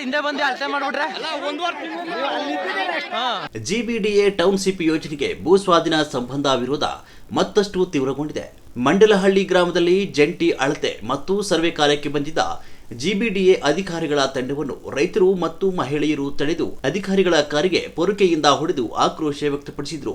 ಹಿಂದೆ ಬಂದು ಅಳತೆ ಮಾಡ್ಬಿಟ್ರೆ ಜಿಬಿಡಿಎ ಟೌನ್ಶಿಪ್ ಯೋಜನೆಗೆ ಭೂ ಸ್ವಾಧೀನ ಸಂಬಂಧ ವಿರೋಧ ಮತ್ತಷ್ಟು ತೀವ್ರಗೊಂಡಿದೆ. ಮಂಡಲಹಳ್ಳಿ ಗ್ರಾಮದಲ್ಲಿ ಜಂಟಿ ಅಳತೆ ಮತ್ತು ಸರ್ವೆ ಕಾರ್ಯಕ್ಕೆ ಬಂದಿದ್ದ ಜಿಬಿಡಿಎ ಅಧಿಕಾರಿಗಳ ತಂಡವನ್ನು ರೈತರು ಮತ್ತು ಮಹಿಳೆಯರು ತಡೆದು ಅಧಿಕಾರಿಗಳ ಕಾರಿಗೆ ಪೊರಕೆಯಿಂದ ಹೊಡೆದು ಆಕ್ರೋಶ ವ್ಯಕ್ತಪಡಿಸಿದರು.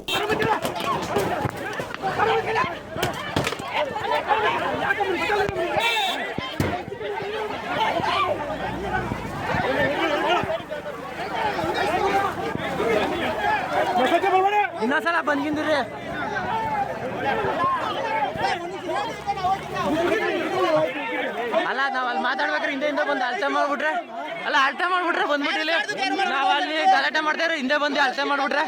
ಇನ್ನೊಂದ್ಸಲ ಬಂದ್ಗಿಂದ್ರಿ ಅಲ್ಲ ನಾವ್ ಅಲ್ಲಿ ಮಾತಾಡ್ಬೇಕಾದ್ರೆ ಹಿಂದೆ ಬಂದು ಅಳತೆ ಮಾಡ್ಬಿಟ್ರೆ ಬಂದ್ಬಿಟ್ಟಿಲ್ಲ. ನಾವ್ ಅಲ್ಲಿ ಗಲಾಟೆ ಮಾಡ್ತಾರೆ, ಹಿಂದೆ ಬಂದು ಅಳತೆ ಮಾಡ್ಬಿಟ್ರೆ